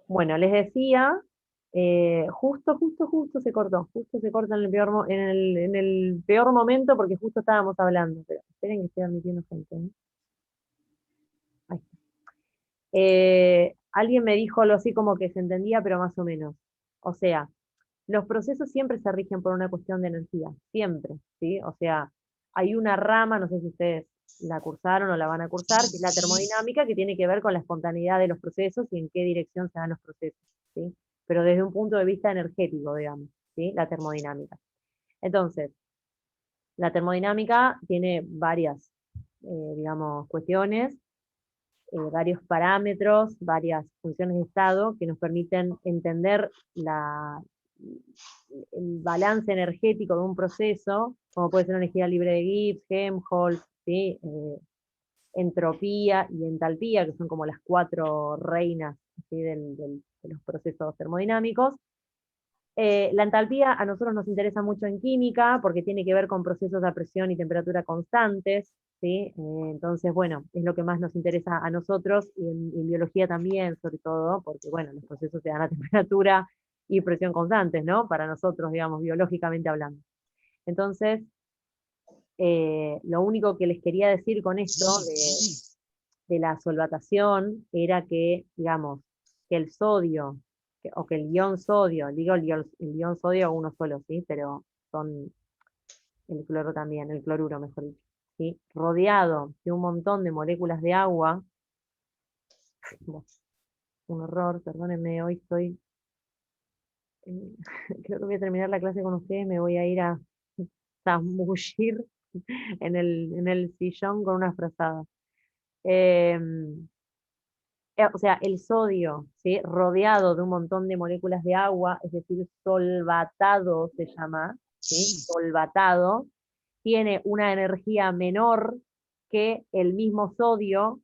Bueno, les decía, justo justo se corta en el peor, en el peor momento porque justo estábamos hablando, pero esperen que estoy admitiendo gente, ¿eh? Ahí está. Alguien me dijo algo así como que se entendía, pero más o menos. O sea, los procesos siempre se rigen por una cuestión de energía, siempre, ¿sí? O sea, hay una rama, no sé si ustedes la cursaron o la van a cursar, que es la termodinámica, que tiene que ver con la espontaneidad de los procesos y en qué dirección se dan los procesos, ¿sí? Pero desde un punto de vista energético, digamos, ¿sí? La termodinámica. Entonces, la termodinámica tiene varias, digamos, cuestiones, varios parámetros, varias funciones de estado que nos permiten entender el balance energético de un proceso, como puede ser una energía libre de Gibbs, Helmholtz, ¿sí? Entropía y entalpía, que son como las cuatro reinas, ¿sí? De los procesos termodinámicos. La entalpía a nosotros nos interesa mucho en química porque tiene que ver con procesos a presión y temperatura constantes, ¿sí? Entonces, bueno, es lo que más nos interesa a nosotros y en biología también, sobre todo, porque, bueno, los procesos se dan a temperatura y presión constantes, ¿no? Para nosotros, digamos, biológicamente hablando. Entonces, lo único que les quería decir con esto de la solvatación era que, digamos, que el sodio, o que el ion sodio, digo el ion sodio uno solo, ¿sí? Pero son el cloro también, el cloruro, mejor dicho, ¿sí? Rodeado de un montón de moléculas de agua, bueno, un horror, perdónenme, hoy estoy, eh, creo que voy a terminar la clase con ustedes, me voy a ir a zambullir en el sillón con una frazada. Eh, o sea, el sodio, ¿sí? Rodeado de un montón de moléculas de agua, es decir, solvatado se llama, ¿sí? Solvatado, tiene una energía menor que el mismo sodio,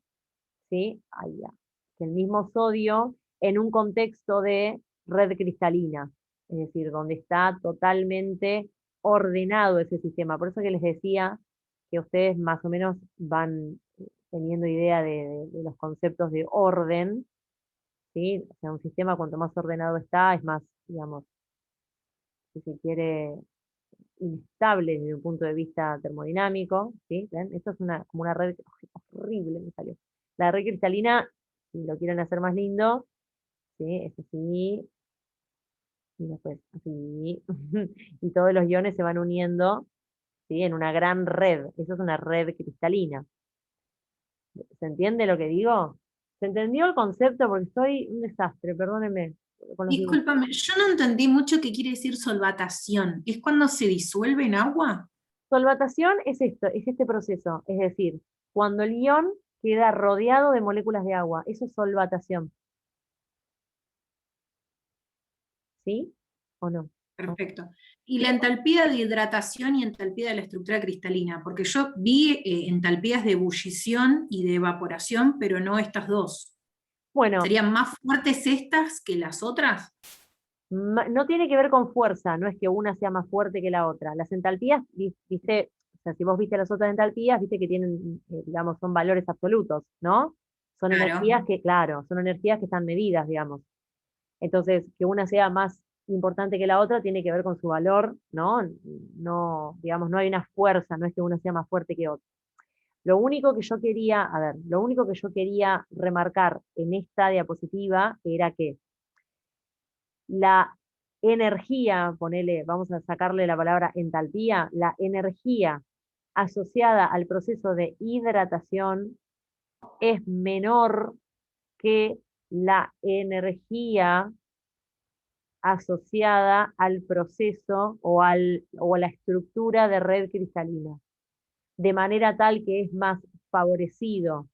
¿sí? Ahí ya. Que el mismo sodio en un contexto de red cristalina, es decir, donde está totalmente ordenado ese sistema. Por eso que les decía que ustedes más o menos van teniendo idea de los conceptos de orden, ¿sí? O sea, un sistema cuanto más ordenado está, es más, digamos, si se quiere, inestable desde un punto de vista termodinámico, ¿sí? ¿Ven? Esto es una, como una red horrible me salió. La red cristalina, si lo quieren hacer más lindo, ¿sí? Es así, y después así, y todos los iones se van uniendo, ¿sí? En una gran red. Eso es una red cristalina. ¿Se entiende lo que digo? ¿Se entendió el concepto? Porque soy un desastre, perdónenme con los dibujos. Discúlpame, yo no entendí mucho qué quiere decir solvatación. ¿Es cuando se disuelve en agua? Solvatación es esto, es este proceso, es decir, cuando el ion queda rodeado de moléculas de agua, eso es solvatación, ¿sí? ¿O no? ¿No? Perfecto. Y la entalpía de hidratación y entalpía de la estructura cristalina, porque yo vi entalpías de ebullición y de evaporación, pero no estas dos. Bueno, ¿Serían más fuertes estas que las otras? no tiene que ver con fuerza, no es que una sea más fuerte que la otra. Las entalpías, viste, o sea, si vos viste las otras entalpías, viste que tienen, digamos, son valores absolutos, ¿no? Son Claro. energías que, claro, son energías que están medidas, digamos. Entonces, que una sea más importante que la otra tiene que ver con su valor, ¿no? No, digamos, no hay una fuerza, no es que una sea más fuerte que otra. Lo único que yo quería, a ver, lo único que yo quería remarcar en esta diapositiva era que la energía, ponele, vamos a sacarle la palabra entalpía, la energía asociada al proceso de hidratación es menor que la energía asociada al proceso o a la estructura de red cristalina, de manera tal que es más favorecido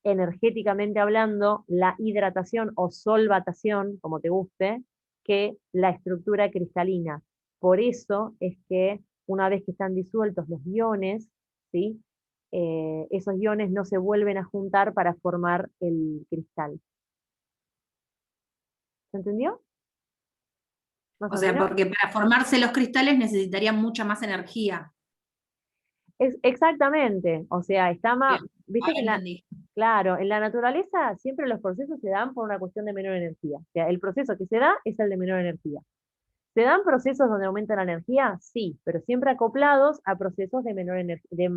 energéticamente hablando la hidratación o solvatación, como te guste, que la estructura cristalina. Por eso es que una vez que están disueltos los iones, ¿sí? Esos iones no se vuelven a juntar para formar el cristal. ¿Se entendió? Más O o sea, menos. porque para formarse los cristales necesitarían mucha más energía. Exactamente, o sea, está más, Bien, viste ahora que entendí. Claro, en la naturaleza siempre los procesos se dan por una cuestión de menor energía. O sea, el proceso que se da es el de menor energía. ¿Se dan procesos donde aumenta la energía? Sí, pero siempre acoplados a procesos de menor energía,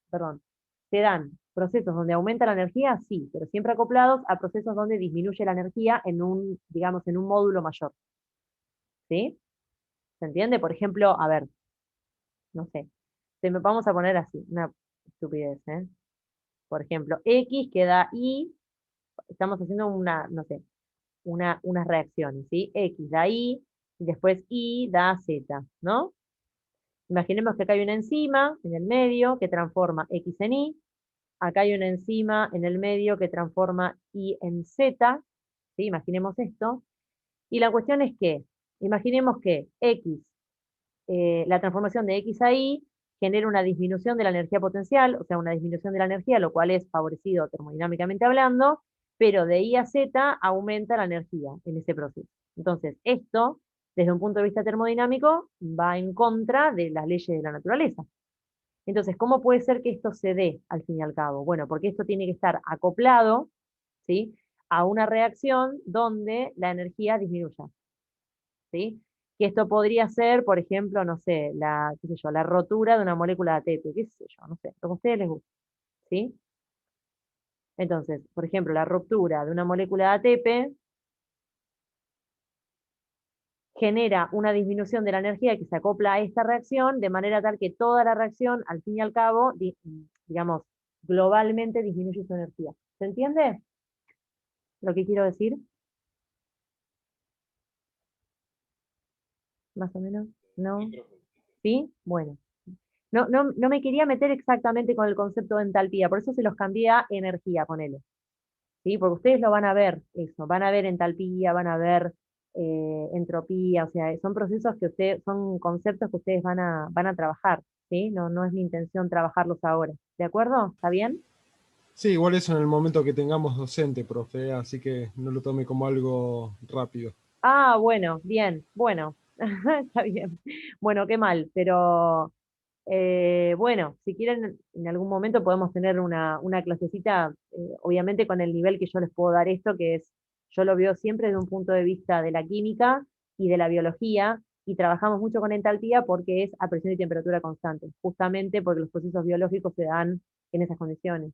perdón, se dan procesos donde aumenta la energía, sí, pero siempre acoplados a procesos donde disminuye la energía en un, digamos, en un módulo mayor. ¿Sí? ¿Se entiende? Por ejemplo, a ver, no sé, vamos a poner así, una estupidez, ¿eh? Por ejemplo, X que da Y, estamos haciendo una, no sé, unas reacciones, ¿sí? X da Y, y después Y da Z, ¿no? Imaginemos que acá hay una enzima en el medio que transforma X en Y, acá hay una enzima en el medio que transforma Y en Z, ¿sí? Imaginemos esto. Y la cuestión es que, imaginemos que X, la transformación de X a Y genera una disminución de la energía potencial, o sea, una disminución de la energía, lo cual es favorecido termodinámicamente hablando, pero de Y a Z aumenta la energía en ese proceso. Entonces, esto, desde un punto de vista termodinámico, va en contra de las leyes de la naturaleza. Entonces, ¿cómo puede ser que esto se dé al fin y al cabo? Bueno, porque esto tiene que estar acoplado, ¿sí?, a una reacción donde la energía disminuya, ¿sí? Que esto podría ser, por ejemplo, no sé, qué sé yo, la rotura de una molécula de ATP, qué sé yo, no sé, lo que a ustedes les guste, ¿sí? Entonces, por ejemplo, la ruptura de una molécula de ATP genera una disminución de la energía que se acopla a esta reacción, de manera tal que toda la reacción, al fin y al cabo, digamos, globalmente disminuye su energía. ¿Se entiende lo que quiero decir? Más o menos, ¿no? ¿Sí? Bueno. No me quería meter exactamente con el concepto de entalpía, por eso se los cambié a energía, ponele. ¿Sí? Porque ustedes lo van a ver, eso, van a ver entalpía, van a ver entropía, o sea, son procesos que ustedes, son conceptos que ustedes van a trabajar, ¿sí? No es mi intención trabajarlos ahora. ¿De acuerdo? ¿Está bien? Sí, igual eso en el momento que tengamos docente, profe, así que no lo tome como algo rápido. Ah, bueno, bien, bueno, está bien. Bueno, qué mal, pero bueno, si quieren, en algún momento podemos tener una clasecita, obviamente con el nivel que yo les puedo dar esto, que es, yo lo veo siempre desde un punto de vista de la química y de la biología, y trabajamos mucho con entalpía porque es a presión y temperatura constante, justamente porque los procesos biológicos se dan en esas condiciones,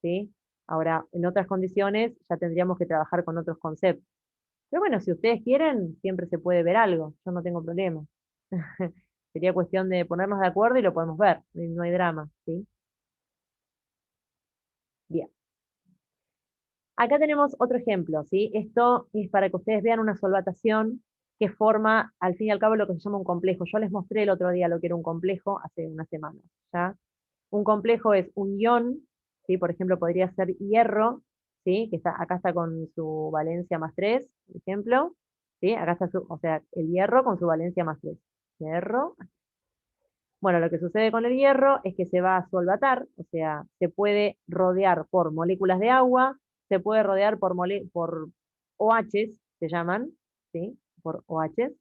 ¿sí? Ahora, en otras condiciones ya tendríamos que trabajar con otros conceptos. Pero bueno, si ustedes quieren, siempre se puede ver algo, yo no tengo problema. Sería cuestión de ponernos de acuerdo y lo podemos ver, no hay drama, ¿sí? Bien. Acá tenemos otro ejemplo, ¿sí? Esto es para que ustedes vean una solvatación que forma, al fin y al cabo, lo que se llama un complejo. Yo les mostré el otro día lo que era un complejo hace unas semanas, ¿ya? Un complejo es un ion, ¿sí? Por ejemplo, podría ser hierro, ¿sí? Que está, acá está con su valencia +3, por ejemplo, ¿sí? Acá está o sea, el hierro con su valencia +3. Hierro. Bueno, lo que sucede con el hierro es que se va a solvatar, o sea, se puede rodear por moléculas de agua, se puede rodear por OHs, se llaman, ¿sí? Por OHs,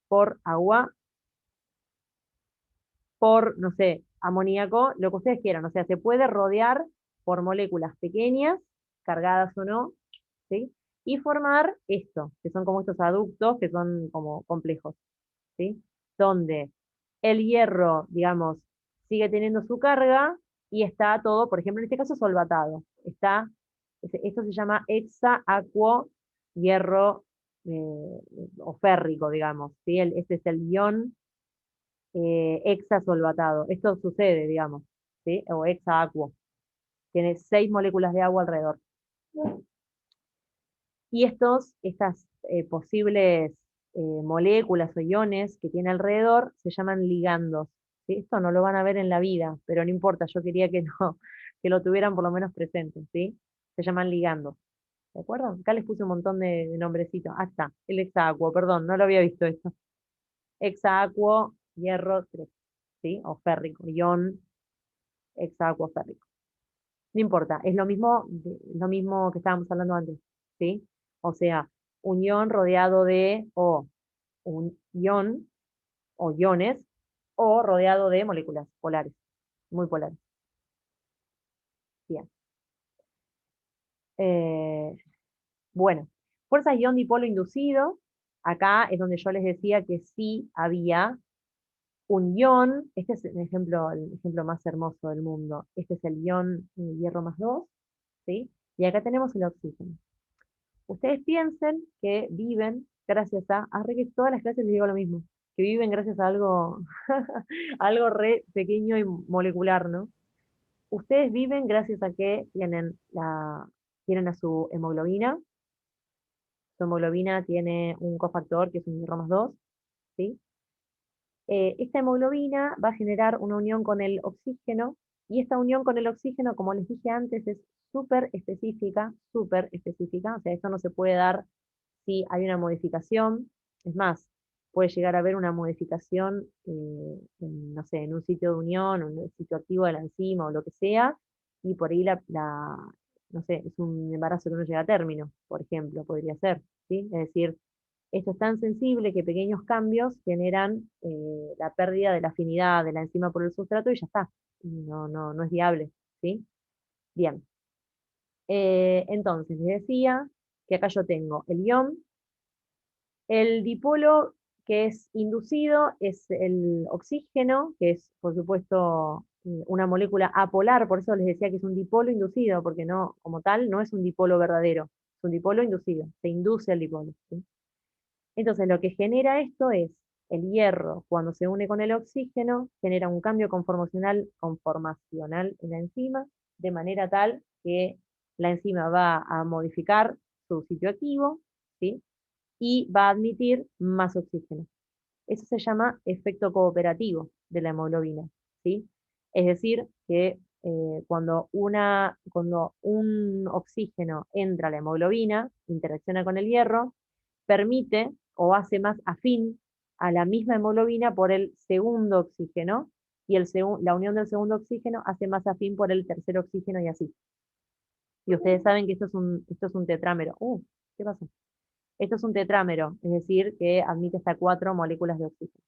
por agua, por, no sé, amoníaco, lo que ustedes quieran, o sea, se puede rodear por moléculas pequeñas, cargadas o no, ¿sí? Y formar esto, que son como estos aductos, que son como complejos, ¿sí? Donde el hierro, digamos, sigue teniendo su carga y está todo, por ejemplo, en este caso, solvatado. Esto se llama hexaacuo hierro o férrico, digamos, ¿sí? Este es el ion hexasolvatado. Esto sucede, digamos, ¿sí? O hexaacuo. Tiene 6 moléculas de agua alrededor. Y estas posibles moléculas o iones que tiene alrededor se llaman ligandos, ¿sí? Esto no lo van a ver en la vida, pero no importa, yo quería que, no, que lo tuvieran por lo menos presente, ¿sí? Se llaman ligandos, ¿de acuerdo? Acá les puse un montón de nombrecitos. Ah, está, el hexaacuo, perdón, no lo había visto esto. Hexaacuo, hierro 3, ¿sí? O férrico, ion hexaacuo férrico. No importa, es lo mismo que estábamos hablando antes, ¿sí? O sea, un ion rodeado de o un ion o iones o rodeado de moléculas polares, muy polares. Bien. Bueno, fuerzas guión dipolo inducido. Acá es donde yo les decía que sí había un ion. Este es el ejemplo más hermoso del mundo. Este es el ion hierro más 2, ¿sí? Y acá tenemos el oxígeno. Ustedes piensen que viven gracias a re que todas las clases les digo lo mismo, que viven gracias a algo, algo re pequeño y molecular, ¿no? Ustedes viven gracias a que tienen a su hemoglobina tiene un cofactor que es un hierro más 2, ¿sí? Esta hemoglobina va a generar una unión con el oxígeno, y esta unión con el oxígeno, como les dije antes, es súper específica, o sea, esto no se puede dar si hay una modificación. Es más, puede llegar a haber una modificación, no sé, en un sitio de unión, o en un sitio activo de la enzima, o lo que sea, y por ahí no sé, es un embarazo que no llega a término, por ejemplo, podría ser, ¿sí? Es decir, esto es tan sensible que pequeños cambios generan la pérdida de la afinidad de la enzima por el sustrato y ya está. No es viable, ¿sí? Bien. Entonces, les decía que acá yo tengo el ion. El dipolo que es inducido es el oxígeno, que es, por supuesto, una molécula apolar, por eso les decía que es un dipolo inducido, porque no, como tal, no es un dipolo verdadero, es un dipolo inducido, se induce el dipolo, ¿sí? Entonces, lo que genera esto es el hierro, cuando se une con el oxígeno, genera un cambio conformacional en la enzima, de manera tal que la enzima va a modificar su sitio activo, ¿sí? Y va a admitir más oxígeno. Eso se llama efecto cooperativo de la hemoglobina, ¿sí? Es decir, que cuando un oxígeno entra a la hemoglobina, interacciona con el hierro, permite o hace más afín a la misma hemoglobina por el segundo oxígeno, y la unión del segundo oxígeno hace más afín por el tercer oxígeno, y así. Y ustedes saben que esto es un tetrámero. ¿Qué pasó? Esto es un tetrámero, es decir, que admite hasta 4 moléculas de oxígeno.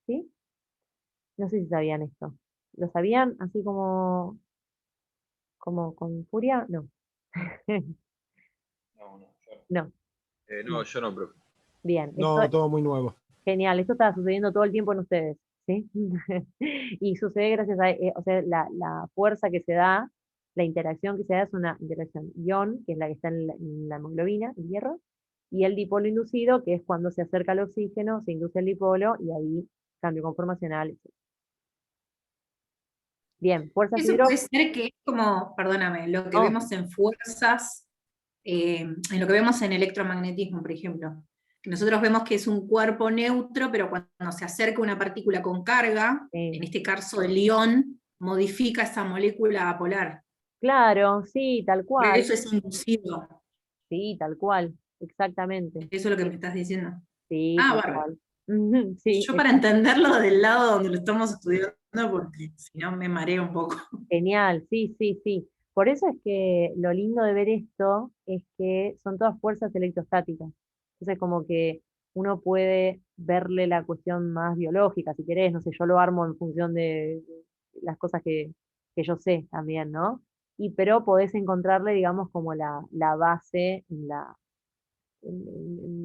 ¿Sí? No sé si sabían esto. ¿Lo sabían así como con furia? No. No, no, No. no, yo no, profe. Bien, esto No, todo muy nuevo. genial, esto está sucediendo todo el tiempo en ustedes, ¿sí? Y sucede gracias a, o sea, la fuerza que se da, la interacción que se da es una interacción ion, que es la que está en la hemoglobina, el hierro, y el dipolo inducido, que es cuando se acerca al oxígeno, se induce el dipolo, y ahí cambio conformacional, etc. Bien, fuerzas Eso puede hidro... ser que es como, perdóname, lo que Oh, vemos en fuerzas, en lo que vemos en electromagnetismo, por ejemplo. Nosotros vemos que es un cuerpo neutro, pero cuando se acerca una partícula con carga, sí. en este caso el ion, modifica esa molécula apolar. Claro, sí, tal Por cual, eso es inducido. sí, tal cual, exactamente. Eso es lo que me Sí, estás diciendo. sí, Ah, tal bárbaro. cual. Ujú, sí, Yo para exacto. entenderlo del lado donde lo estamos estudiando, porque si no me mareo un poco. Genial, sí, sí, sí. Por eso es que lo lindo de ver esto es que son todas fuerzas electrostáticas. Entonces, como que uno puede verle la cuestión más biológica, si querés, no sé, yo lo armo en función de las cosas que yo sé también, ¿no? Pero podés encontrarle, digamos, como la base en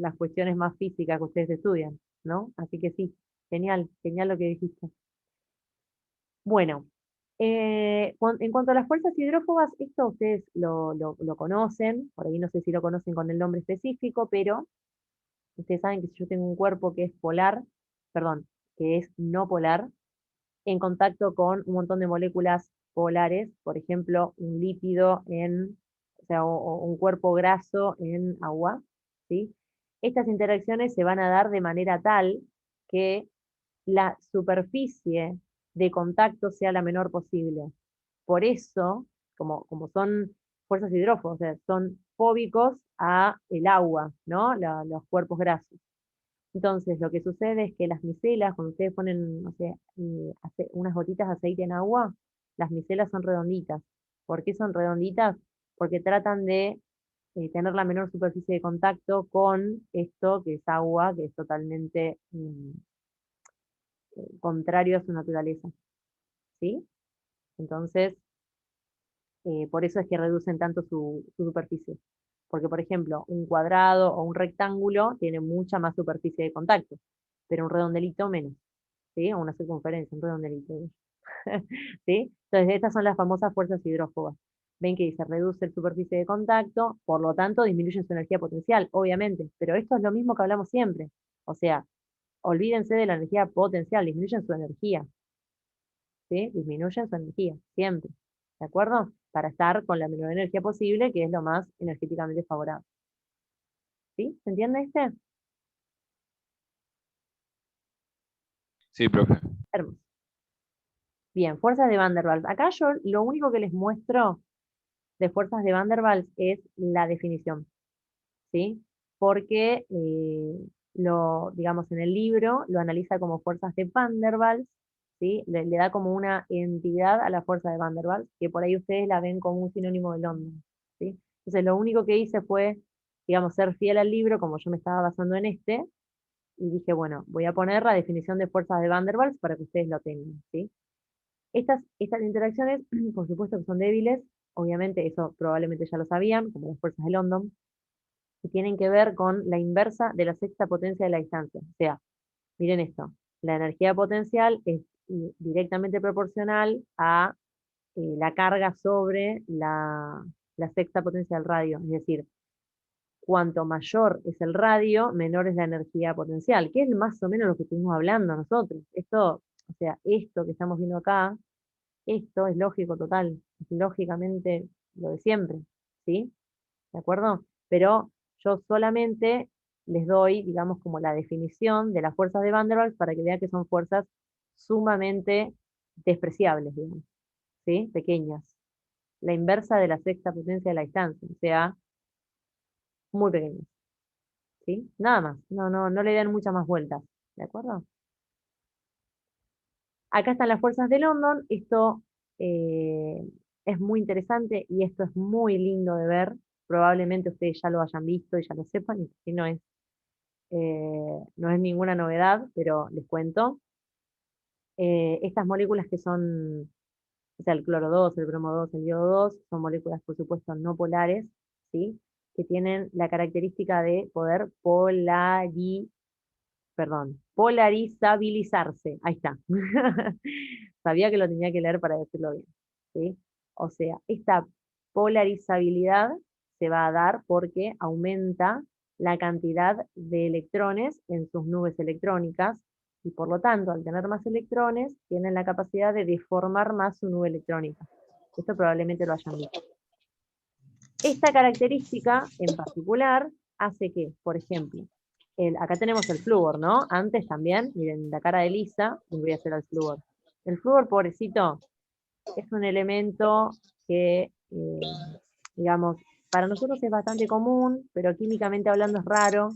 las cuestiones más físicas que ustedes estudian, ¿no? Así que sí, genial, genial lo que dijiste. Bueno, en cuanto a las fuerzas hidrófobas, esto ustedes lo conocen, por ahí no sé si lo conocen con el nombre específico, pero ustedes saben que si yo tengo un cuerpo que es polar, perdón, que es no polar, en contacto con un montón de moléculas polares, por ejemplo, un lípido o sea, o un cuerpo graso en agua, ¿sí? Estas interacciones se van a dar de manera tal que la superficie de contacto sea la menor posible. Por eso, como son fuerzas hidrófobas, o sea, son fóbicos a el agua, ¿no? Los cuerpos grasos. Entonces, lo que sucede es que las micelas, cuando ustedes ponen, no sé, unas gotitas de aceite en agua, las micelas son redonditas. ¿Por qué son redonditas? Porque tratan de tener la menor superficie de contacto con esto que es agua, que es totalmente contrario a su naturaleza. ¿Sí? Entonces, Por eso es que reducen tanto su superficie. Porque, por ejemplo, un cuadrado o un rectángulo tiene mucha más superficie de contacto, pero un redondelito menos, ¿sí? O una circunferencia, un redondelito. ¿Sí? Entonces, estas son las famosas fuerzas hidrófobas. Ven que se reduce la superficie de contacto, por lo tanto disminuyen su energía potencial, obviamente, pero esto es lo mismo que hablamos siempre. O sea, olvídense de la energía potencial, disminuyen su energía, ¿sí? Disminuyen su energía, siempre. ¿De acuerdo? Para estar con la menor energía posible, que es lo más energéticamente favorable. ¿Sí? ¿Se entiende este? Sí, profe. Hermoso. Bien, fuerzas de Van der Waals. Acá yo lo único que les muestro de fuerzas de Van der Waals es la definición, ¿sí? Porque digamos, en el libro lo analiza como fuerzas de Van der Waals, ¿sí? Le da como una entidad a la fuerza de Van der Waals, que por ahí ustedes la ven como un sinónimo de London, ¿sí? Entonces lo único que hice fue, digamos, ser fiel al libro, como yo me estaba basando en este, y dije, bueno, voy a poner la definición de fuerzas de Van der Waals para que ustedes lo tengan, ¿sí? Estas interacciones, por supuesto que son débiles, obviamente eso probablemente ya lo sabían, como las fuerzas de London, que tienen que ver con la inversa de la sexta potencia de la distancia. O sea, miren esto, la energía potencial es directamente proporcional a la carga sobre la sexta potencia del radio. Es decir, cuanto mayor es el radio, menor es la energía potencial, que es más o menos lo que estuvimos hablando nosotros. Esto, o sea, esto que estamos viendo acá, esto es lógico total, es lógicamente lo de siempre, ¿sí? ¿De acuerdo? Pero yo solamente les doy, digamos, como la definición de las fuerzas de Van der Waals para que vean que son fuerzas sumamente despreciables, digamos, ¿sí? Pequeñas. La inversa de la sexta potencia de la distancia, o sea, muy pequeñas, ¿sí? Nada más, no le dan muchas más vueltas, ¿de acuerdo? Acá están las fuerzas de London, esto eh, es muy interesante y esto es muy lindo de ver, probablemente ustedes ya lo hayan visto y ya lo sepan, y si no es no es ninguna novedad, pero les cuento. Estas moléculas que son, o sea, el cloro 2, el bromo 2, el yodo 2, son moléculas, por supuesto, no polares, ¿sí? Que tienen la característica de poder polarizabilizarse. Ahí está. Sabía que lo tenía que leer para decirlo bien, ¿sí? O sea, esta polarizabilidad se va a dar porque aumenta la cantidad de electrones en sus nubes electrónicas y por lo tanto, al tener más electrones, tienen la capacidad de deformar más su nube electrónica. Esto probablemente lo hayan visto. Esta característica en particular hace que, por ejemplo, acá tenemos el flúor, ¿no? Antes también, miren, la cara de Lisa, les voy a hacer al flúor. El flúor, pobrecito, es un elemento que, digamos, para nosotros es bastante común, pero químicamente hablando es raro.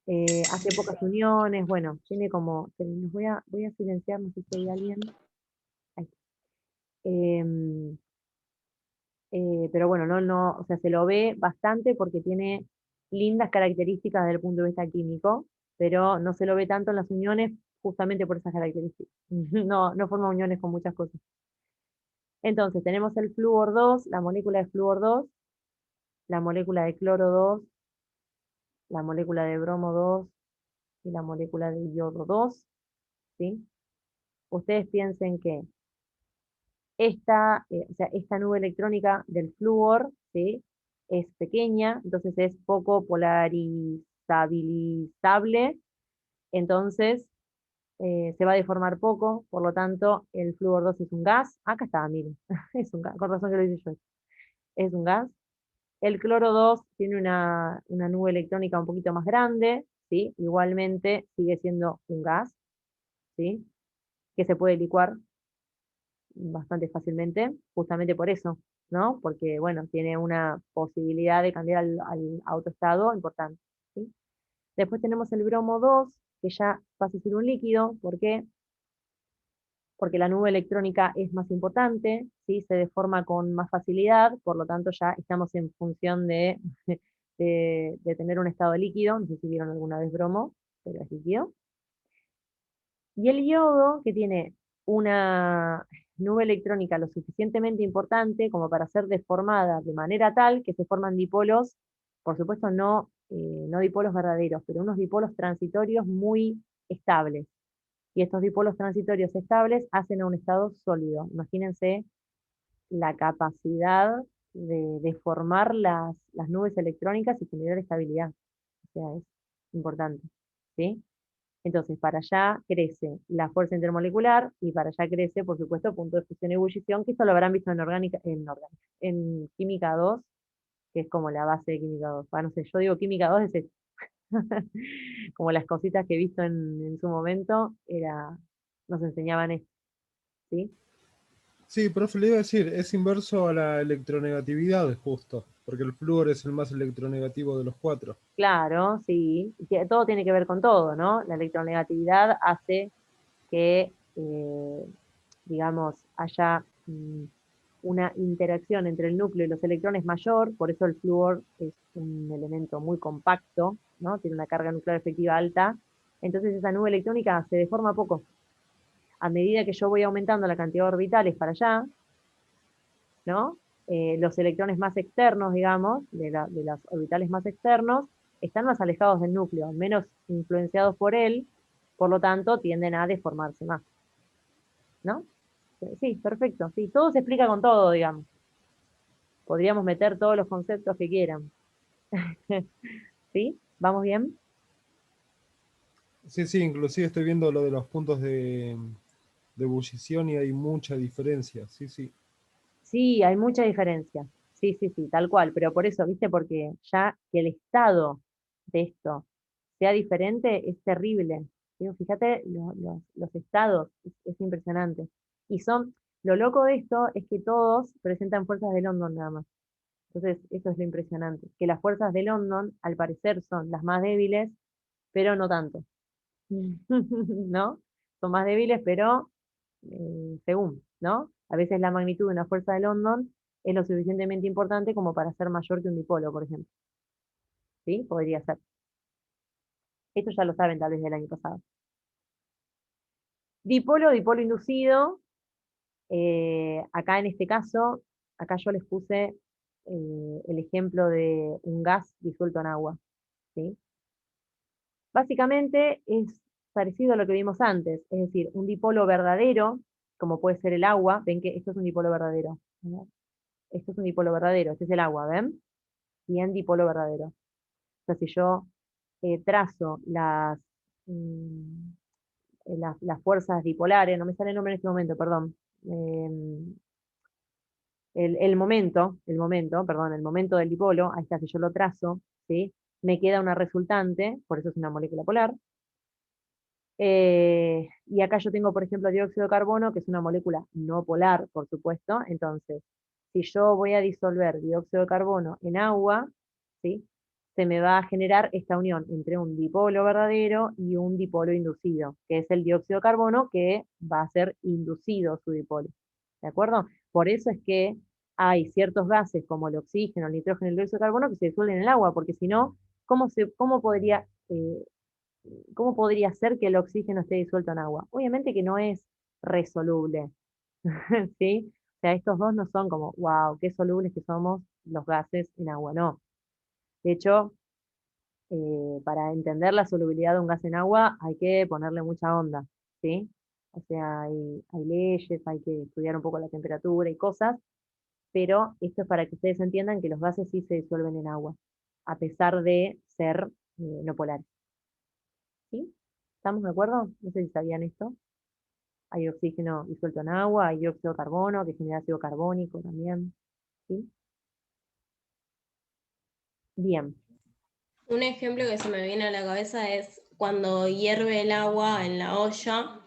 Hace pocas uniones, bueno, tiene como, voy a silenciar, no sé si hay alguien. Ahí. Em, pero bueno, o sea, se lo ve bastante porque tiene lindas características desde el punto de vista químico, pero no se lo ve tanto en las uniones justamente por esas características. No forma uniones con muchas cosas. Entonces, tenemos el flúor 2, la molécula de flúor 2, la molécula de cloro 2, la molécula de bromo 2 y la molécula de yodo 2, ¿sí? Ustedes piensen que o sea, esta nube electrónica del flúor, ¿sí? Es pequeña, entonces es poco polarizabilizable, entonces se va a deformar poco, por lo tanto el flúor 2 es un gas, acá está, miren, es un gas, con razón que lo hice yo, es un gas. El cloro 2 tiene una nube electrónica un poquito más grande, ¿sí? Igualmente sigue siendo un gas, ¿sí? Que se puede licuar bastante fácilmente, justamente por eso, ¿no? Porque, bueno, tiene una posibilidad de cambiar a otro estado importante, ¿sí? Después tenemos el bromo 2, que ya pasa a ser un líquido, ¿por qué? Porque la nube electrónica es más importante, ¿sí? Se deforma con más facilidad, por lo tanto ya estamos en función de tener un estado líquido, no sé si vieron alguna vez bromo, pero es líquido. Y el yodo, que tiene una, nube electrónica lo suficientemente importante como para ser deformada de manera tal que se forman dipolos, por supuesto no dipolos verdaderos, pero unos dipolos transitorios muy estables. Y estos dipolos transitorios estables hacen a un estado sólido. Imagínense la capacidad de formar las nubes electrónicas y generar estabilidad. O sea, es importante. ¿Sí? Entonces, para allá crece la fuerza intermolecular y para allá crece, por supuesto, punto de fusión y ebullición, que esto lo habrán visto en química 2, que es como la base de química 2. No sé, yo digo química 2 es esto. Como las cositas que he visto en su momento, nos enseñaban esto, ¿sí? Sí, profe, le iba a decir, es inverso a la electronegatividad, justo, porque el flúor es el más electronegativo de los 4. Claro, sí, todo tiene que ver con todo, ¿no? La electronegatividad hace que, digamos, haya una interacción entre el núcleo y los electrones mayor, por eso el flúor es un elemento muy compacto, ¿no? Tiene una carga nuclear efectiva alta, entonces esa nube electrónica se deforma poco. A medida que yo voy aumentando la cantidad de orbitales para allá, ¿no? Los electrones más externos, digamos, de las orbitales más externos, están más alejados del núcleo, menos influenciados por él, por lo tanto tienden a deformarse más, ¿no? Sí, perfecto, sí, todo se explica con todo, digamos. Podríamos meter todos los conceptos que quieran. ¿Sí? ¿Vamos bien? Sí, sí, inclusive estoy viendo lo de los puntos de ebullición y hay mucha diferencia, sí, sí. Sí, hay mucha diferencia. Sí, sí, sí, tal cual. Pero por eso, ¿viste? Porque ya que el estado de esto sea diferente es terrible. Digo, fíjate los estados, es impresionante. Y lo loco de esto es que todos presentan fuerzas de London nada más. Entonces, eso es lo impresionante. Que las fuerzas de London, al parecer, son las más débiles, pero no tanto. ¿No? Son más débiles, pero según, ¿no? A veces la magnitud de una fuerza de London es lo suficientemente importante como para ser mayor que un dipolo, por ejemplo. ¿Sí? Podría ser. Esto ya lo saben tal vez del año pasado. Dipolo inducido. Acá en este caso, acá yo les puse el ejemplo de un gas disuelto en agua. ¿Sí? Básicamente es parecido a lo que vimos antes, es decir, un dipolo verdadero, como puede ser el agua, ven que esto es un dipolo verdadero, ¿no? Esto es un dipolo verdadero, este es el agua, ¿ven? Bien dipolo verdadero. O sea, si yo trazo mm, las fuerzas dipolares, no me sale el nombre en este momento, perdón, el momento del dipolo, ahí está, si yo lo trazo, ¿sí? Me queda una resultante, por eso es una molécula polar. Y acá yo tengo, por ejemplo, dióxido de carbono, que es una molécula no polar, por supuesto. Entonces, si yo voy a disolver dióxido de carbono en agua, ¿sí? Se me va a generar esta unión entre un dipolo verdadero y un dipolo inducido, que es el dióxido de carbono que va a ser inducido su dipolo. ¿De acuerdo? Por eso es que hay ciertos gases como el oxígeno, el nitrógeno y el dióxido de carbono que se disuelven en el agua, porque si no, ¿cómo podría ser que el oxígeno esté disuelto en agua? Obviamente que no es resoluble, ¿sí? O sea, estos dos no son como, wow, qué solubles que somos los gases en agua, no. De hecho, para entender la solubilidad de un gas en agua hay que ponerle mucha onda, ¿sí? O sea, hay leyes, hay que estudiar un poco la temperatura y cosas, pero esto es para que ustedes entiendan que los gases sí se disuelven en agua, a pesar de ser no polares. ¿Sí? ¿Estamos de acuerdo? No sé si sabían esto. Hay oxígeno disuelto en agua, hay dióxido de carbono que genera ácido carbónico también. ¿Sí? Bien. Un ejemplo que se me viene a la cabeza es cuando hierve el agua en la olla,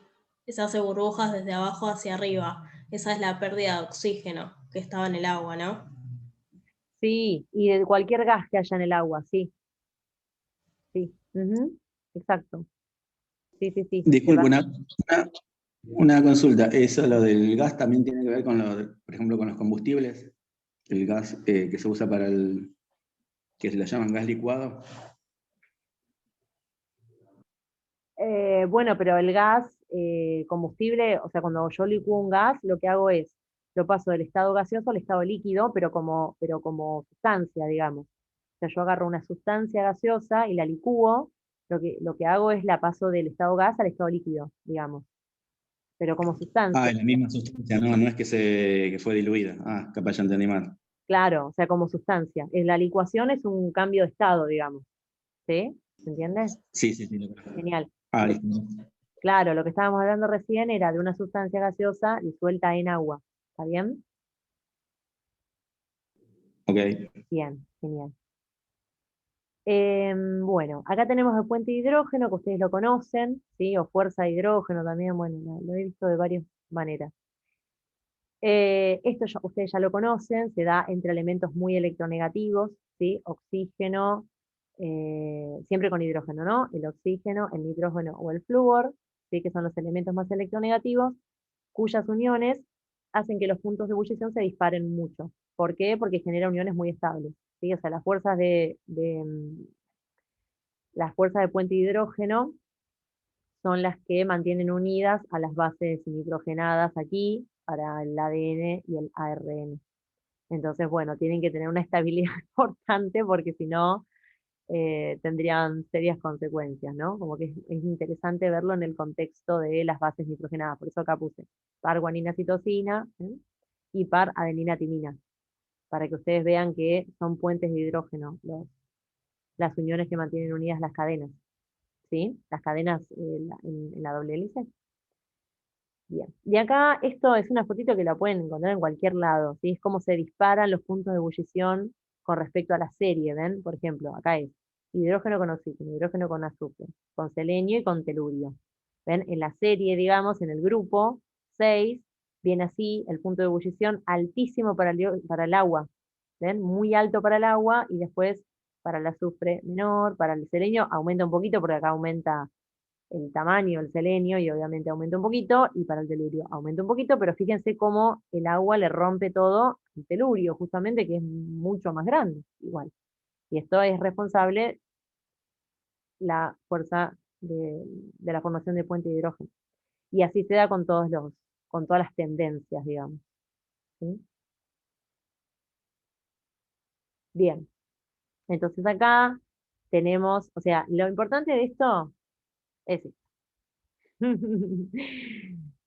se hace burbujas desde abajo hacia arriba. Esa es la pérdida de oxígeno que estaba en el agua, ¿no? Sí, y de cualquier gas que haya en el agua, sí, sí. Ujú, exacto. Sí, sí, sí. Disculpe, una consulta. Eso, lo del gas, también tiene que ver con por ejemplo, con los combustibles. El gas que se usa para que se le llaman gas licuado. Bueno, pero el gas combustible, o sea, cuando yo licúo un gas, lo que hago es, lo paso del estado gaseoso al estado líquido, pero como sustancia, digamos. O sea, yo agarro una sustancia gaseosa y la licúo, lo que hago es la paso del estado gas al estado líquido, digamos, pero como sustancia. Ah, es la misma sustancia, no es que fue diluida. Ah, capaz ya entendí mal. Claro, o sea, como sustancia. La licuación es un cambio de estado, digamos. ¿Sí? ¿Se entiende? Sí, sí, sí. Lo conozco. Genial. Ah, listo. Claro, lo que estábamos hablando recién era de una sustancia gaseosa disuelta en agua. ¿Está bien? Ok. Bien, genial. Bueno, acá tenemos el puente de hidrógeno, que ustedes lo conocen, ¿sí? O fuerza de hidrógeno también, bueno, lo he visto de varias maneras. Esto ustedes ya lo conocen, se da entre elementos muy electronegativos, ¿sí? Oxígeno, siempre con hidrógeno, ¿no? El oxígeno, el nitrógeno o el flúor, ¿sí? Que son los elementos más electronegativos, cuyas uniones hacen que los puntos de ebullición se disparen mucho. ¿Por qué? Porque genera uniones muy estables, ¿sí? O sea, las fuerzas de puente de hidrógeno son las que mantienen unidas a las bases nitrogenadas aquí para el ADN y el ARN. Entonces, bueno, tienen que tener una estabilidad importante porque si no, tendrían serias consecuencias, ¿no? Como que es interesante verlo en el contexto de las bases nitrogenadas. Por eso acá puse par guanina citosina, ¿eh? Y par adenina timina, para que ustedes vean que son puentes de hidrógeno, las uniones que mantienen unidas las cadenas, ¿sí? Las cadenas en la doble hélice. Bien. Y acá esto es una fotito que la pueden encontrar en cualquier lado, ¿sí? Es como se disparan los puntos de ebullición con respecto a la serie, ¿ven? Por ejemplo, acá es hidrógeno con oxígeno, hidrógeno con azufre, con selenio y con telurio. ¿Ven? En la serie, digamos, en el grupo 6, viene así el punto de ebullición altísimo para el agua, ¿ven? Muy alto para el agua y después para el azufre menor, para el selenio aumenta un poquito porque acá aumenta el tamaño, el selenio, y obviamente aumenta un poquito, y para el telurio aumenta un poquito, pero fíjense cómo el agua le rompe todo el telurio, justamente, que es mucho más grande, igual. Y esto es responsable la fuerza de la formación de puente de hidrógeno. Y así se da con todas las tendencias, digamos. ¿Sí? Bien, entonces acá tenemos, o sea, lo importante de esto es esto.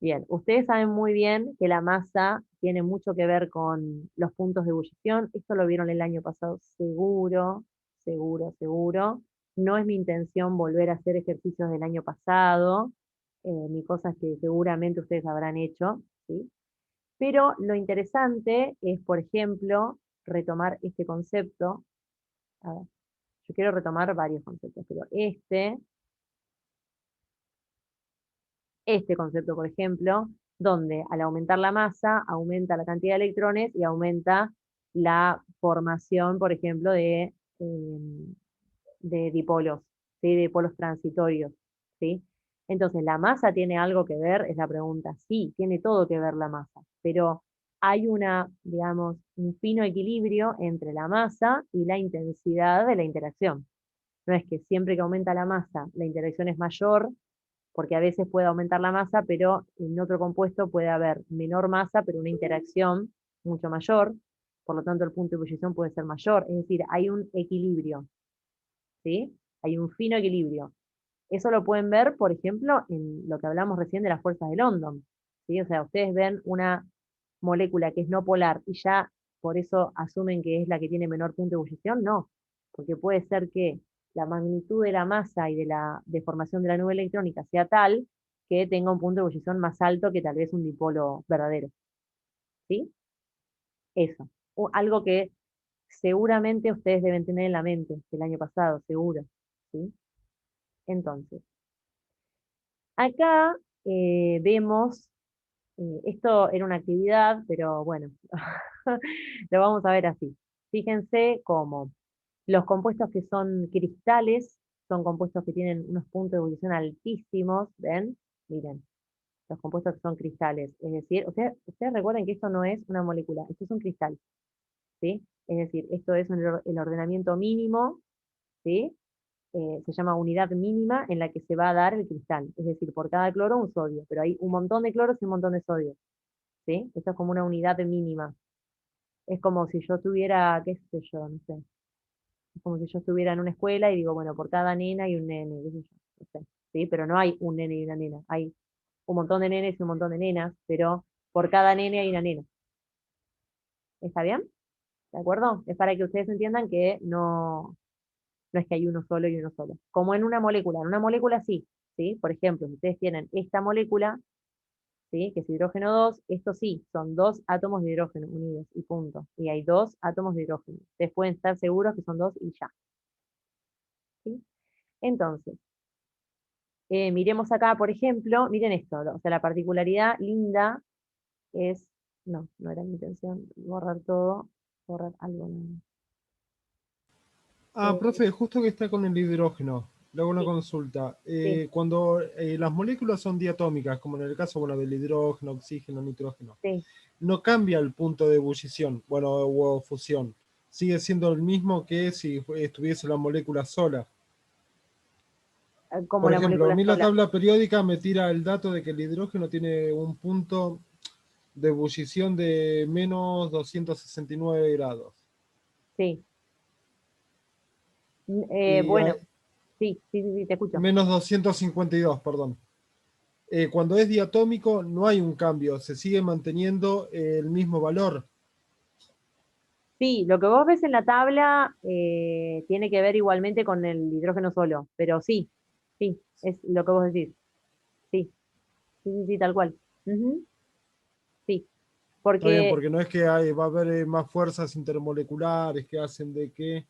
Bien, ustedes saben muy bien que la masa tiene mucho que ver con los puntos de ebullición. Esto lo vieron el año pasado, seguro, seguro, seguro. No es mi intención volver a hacer ejercicios del año pasado, ni cosas que seguramente ustedes habrán hecho, ¿sí? Pero lo interesante es, por ejemplo, retomar este concepto. A ver, yo quiero retomar varios conceptos, pero este concepto, por ejemplo, donde al aumentar la masa, aumenta la cantidad de electrones y aumenta la formación, por ejemplo, de dipolos, ¿sí? De polos transitorios, ¿sí? Entonces, ¿la masa tiene algo que ver? Es la pregunta. Sí, tiene todo que ver la masa, pero hay digamos, un fino equilibrio entre la masa y la intensidad de la interacción. No es que siempre que aumenta la masa, la interacción es mayor, porque a veces puede aumentar la masa, pero en otro compuesto puede haber menor masa, pero una interacción mucho mayor, por lo tanto el punto de ebullición puede ser mayor, es decir, hay un equilibrio, ¿sí? Hay un fino equilibrio. Eso lo pueden ver, por ejemplo, en lo que hablamos recién de las fuerzas de London, ¿sí? O sea, ustedes ven una molécula que es no polar y ya por eso asumen que es la que tiene menor punto de ebullición, no, porque puede ser que la magnitud de la masa y de la deformación de la nube electrónica sea tal que tenga un punto de ebullición más alto que tal vez un dipolo verdadero, ¿sí? Eso, algo que seguramente ustedes deben tener en la mente del año pasado, seguro, ¿sí? Entonces, acá vemos, esto era una actividad, pero bueno, lo vamos a ver así. Fíjense cómo los compuestos que son cristales son compuestos que tienen unos puntos de ebullición altísimos, ¿ven? Miren, los compuestos que son cristales. Es decir, ustedes recuerden que esto no es una molécula, esto es un cristal, ¿sí? Es decir, esto es el ordenamiento mínimo, ¿sí? se llama unidad mínima en la que se va a dar el cristal. Es decir, por cada cloro un sodio, pero hay un montón de cloros y un montón de sodio. ¿Sí? Esto es como una unidad mínima. Es como si yo tuviera, qué sé yo, no sé. Es como si yo estuviera en una escuela y digo, bueno, por cada nena hay un nene, qué sé yo, no sé. ¿Sí? Pero no hay un nene y una nena. Hay un montón de nenes y un montón de nenas, pero por cada nene hay una nena. ¿Está bien? ¿De acuerdo? Es para que ustedes entiendan que no es que hay uno solo y uno solo. Como en una molécula sí, ¿sí? Por ejemplo, si ustedes tienen esta molécula, ¿sí? Que es hidrógeno 2, esto sí, son dos átomos de hidrógeno unidos y punto. Y hay dos átomos de hidrógeno. Ustedes pueden estar seguros que son dos y ya. ¿Sí? Entonces, miremos acá, por ejemplo, miren esto, o sea, la particularidad linda es, no era mi intención borrar todo, borrar algo. No. Profe, justo que está con el hidrógeno, le hago una Sí, consulta. sí, Cuando las moléculas son diatómicas, como en el caso, bueno, del hidrógeno, oxígeno, nitrógeno, sí. no cambia el punto de ebullición, bueno, o fusión. Sigue siendo el mismo que si estuviese la molécula sola. Como Por la ejemplo, a molécula mí la sola. tabla periódica me tira el dato de que el hidrógeno tiene un punto de ebullición de menos 269 grados. Sí. Y Bueno, sí, te escucho. menos 252, perdón. Cuando es diatómico no hay un cambio, se sigue manteniendo el mismo valor. Sí, lo que vos ves en la tabla tiene que ver igualmente con el hidrógeno solo, pero sí, es lo que vos decís. Sí, tal cual. Ujú, sí, Está bien, porque porque no es que va a haber más fuerzas intermoleculares que hacen de que,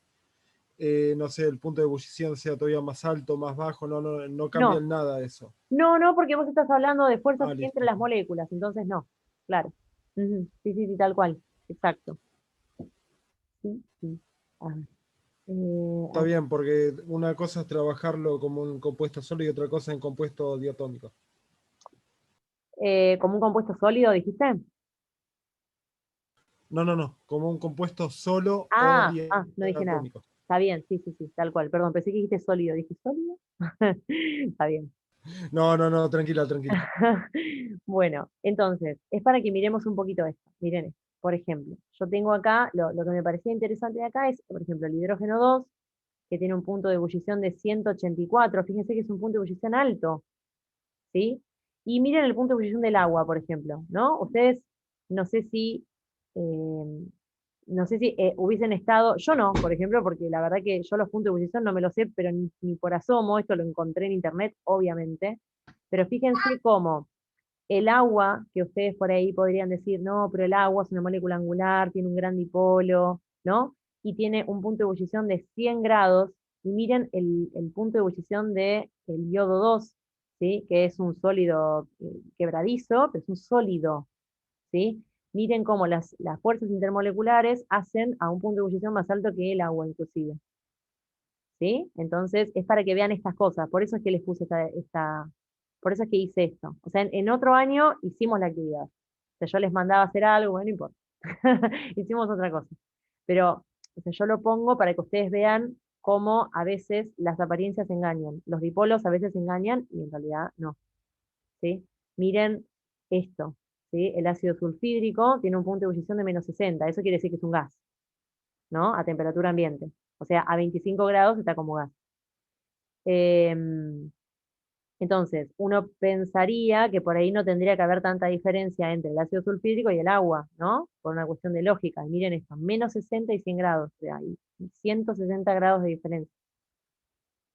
no sé, el punto de ebullición sea todavía más alto, más bajo, no cambia no, en nada eso. no, porque vos estás hablando de fuerzas entre Listo. las moléculas, entonces no, claro. Ujú, sí, tal cual, exacto. Sí. A ver, Está bien, porque una cosa es trabajarlo como un compuesto solo y otra cosa en compuesto diatómico. como un compuesto sólido, dijiste. No, como un compuesto solo o No dije nada. diatómico. Está bien, sí, tal cual. Perdón, pensé que dijiste sólido. ¿Dije sólido? Está bien. No, tranquila. Bueno, entonces, es para que miremos un poquito esto. Miren esto. Por ejemplo, yo tengo acá, lo que me parecía interesante de acá es, por ejemplo, el hidrógeno 2, que tiene un punto de ebullición de 184. Fíjense que es un punto de ebullición alto, ¿sí? Y miren el punto de ebullición del agua, por ejemplo, ¿no? Ustedes, no sé si, eh, hubiesen estado, yo no, por ejemplo, porque la verdad que yo los puntos de ebullición no me los sé, pero ni por asomo, esto lo encontré en internet, obviamente, pero fíjense cómo el agua, que ustedes por ahí podrían decir, no, pero el agua es una molécula angular, tiene un gran dipolo, ¿no? Y tiene un punto de ebullición de 100 grados, y miren el punto de ebullición del yodo 2, ¿sí? Que es un sólido quebradizo, pero es un sólido, ¿sí? Miren cómo las fuerzas intermoleculares hacen a un punto de ebullición más alto que el agua, inclusive, ¿sí? Entonces, es para que vean estas cosas, por eso es que les puse por eso es que hice esto. O sea, en otro año hicimos la actividad. O sea, yo les mandaba a hacer algo, bueno, no importa. Hicimos otra cosa. Pero, o sea, yo lo pongo para que ustedes vean cómo a veces las apariencias engañan. Los dipolos a veces engañan y en realidad no, ¿sí? Miren esto, ¿sí? El ácido sulfídrico tiene un punto de ebullición de menos 60. Eso quiere decir que es un gas, ¿no? A temperatura ambiente. O sea, a 25 grados está como gas. Em, entonces, uno pensaría que por ahí no tendría que haber tanta diferencia entre el ácido sulfídrico y el agua, ¿no? Por una cuestión de lógica. Y miren esto, menos 60 y 100 grados, o sea, hay 160 grados de diferencia,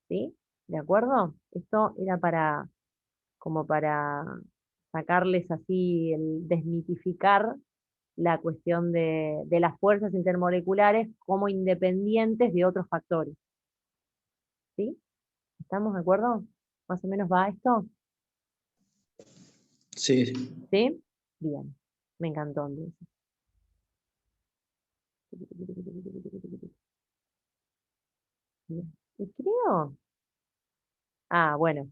¿sí? ¿De acuerdo? Esto era como para sacarles así, el desmitificar la cuestión de las fuerzas intermoleculares como independientes de otros factores, ¿sí? ¿Estamos de acuerdo? ¿Más o menos va esto? Sí, ¿Sí? Bien, me encantó entonces. Bien. Y creo, bueno,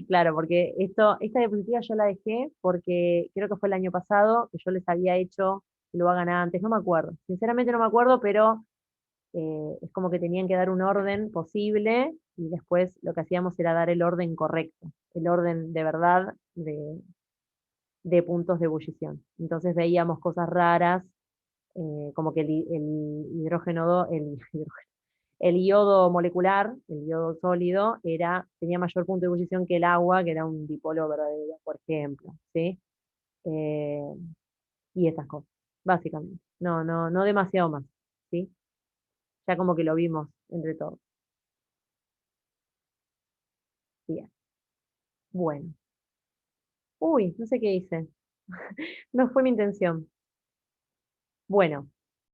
claro, porque esta diapositiva yo la dejé porque creo que fue el año pasado que yo les había hecho, que lo hagan antes, no me acuerdo, sinceramente no me acuerdo, pero es como que tenían que dar un orden posible y después lo que hacíamos era dar el orden correcto, el orden de verdad de puntos de ebullición. Entonces veíamos cosas raras, como que el hidrógeno, el iodo molecular, el iodo sólido, tenía mayor punto de ebullición que el agua, que era un dipolo verdadero, por ejemplo, ¿sí? Eh, y esas cosas, básicamente. No demasiado más, ¿sí? Ya como que lo vimos entre todos. Bien. Bueno. Uy, no sé qué hice. No fue mi intención. Bueno,